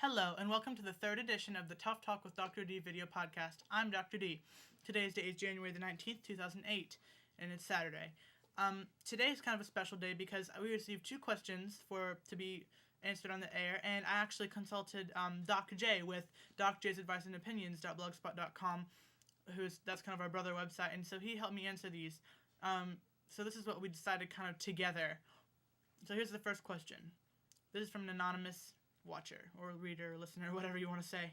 Hello, and welcome to the third edition of the Tough Talk with Dr. D video podcast. I'm Dr. D. Today's date is January the 19th, 2008, and it's Saturday. Today is kind of a special day because we received two questions to be answered on the air, and I actually consulted Dr. J with J's Advice and Opinions.blogspot.com, that's kind of our brother website, and so he helped me answer these. So this is what we decided kind of together. So here's the first question. This is from an anonymous watcher or reader or listener, whatever you want to say.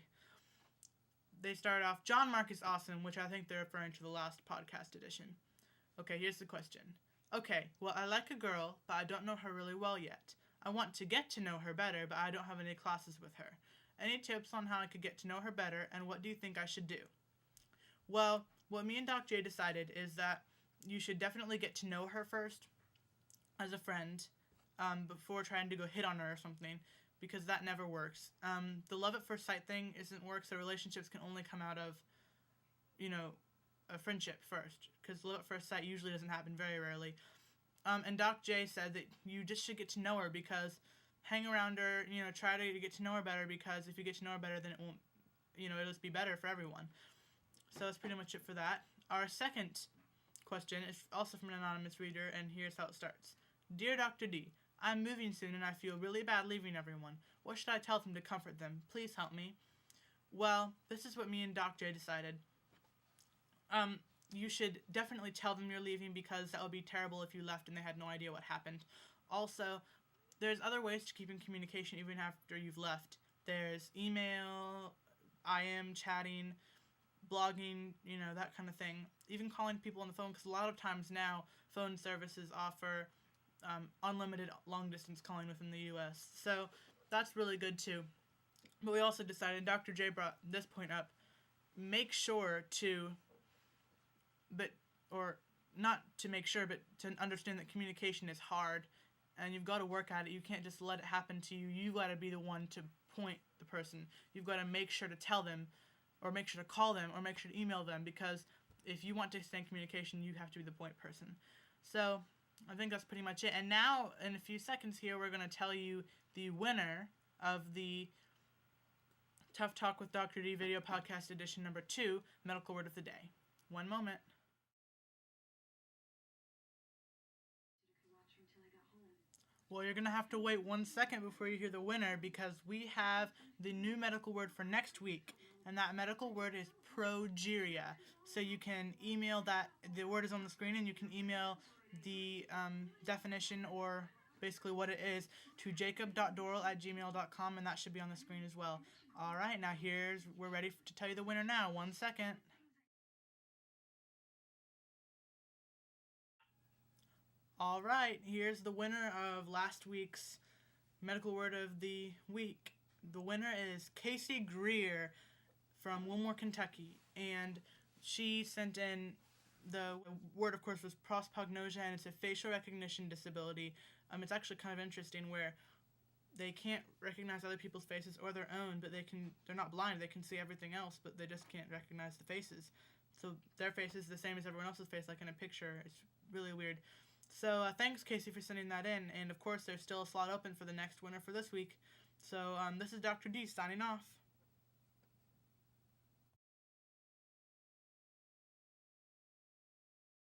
They start off, John Mark is awesome, which I think they're referring to the last podcast edition. Okay, here's the question. Okay, well, I like a girl, but I don't know her really well yet. I want to get to know her better, but I don't have any classes with her. Any tips on how I could get to know her better, and what do you think I should do? Well, what me and Doc J decided is that you should definitely get to know her first as a friend before trying to go hit on her or something, because that never works. The love at first sight thing isn't work, so relationships can only come out of, a friendship first, because love at first sight usually doesn't happen, very rarely. And Doc J said that you just should get to know her, because hang around her, try to get to know her better, because if you get to know her better, then it won't, it'll just be better for everyone. So that's pretty much it for that. Our second question is also from an anonymous reader, and here's how it starts. Dear Dr. D, I'm moving soon and I feel really bad leaving everyone. What should I tell them to comfort them? Please help me. Well, this is what me and Doc J decided. You should definitely tell them you're leaving, because that would be terrible if you left and they had no idea what happened. Also, there's other ways to keep in communication even after you've left. There's email, IM, chatting, blogging, that kind of thing. Even calling people on the phone, because a lot of times now phone services offer unlimited long-distance calling within the U.S. So that's really good too. But we also decided, Dr. J brought this point up, make sure to, not to make sure, but to understand that communication is hard, and you've got to work at it. You can't just let it happen to you. You've got to be the one to point the person. You've got to make sure to tell them, or make sure to call them, or make sure to email them, because if you want to stay in communication, you have to be the point person. So I think that's pretty much it. And now, in a few seconds here, we're going to tell you the winner of the Tough Talk with Dr. D video podcast edition number 2, Medical Word of the Day. One moment. Well, you're going to have to wait 1 second before you hear the winner, because we have the new medical word for next week, and that medical word is progeria. So you can email that, the word is on the screen, and you can email the definition, or basically what it is, to jacob.doral@gmail.com, and that should be on the screen as well. All right, now we're ready to tell you the winner now. 1 second. All right, here's the winner of last week's medical word of the week. The winner is Casey Greer from Wilmore, Kentucky, and she sent in, the word, of course, was prosopagnosia, and it's a facial recognition disability. It's actually kind of interesting, where they can't recognize other people's faces or their own, but they're not blind, they can see everything else, but they just can't recognize the faces. So their face is the same as everyone else's face, like in a picture. It's really weird. So thanks, Casey, for sending that in. And of course, there's still a slot open for the next winner for this week. So this is Dr. D signing off.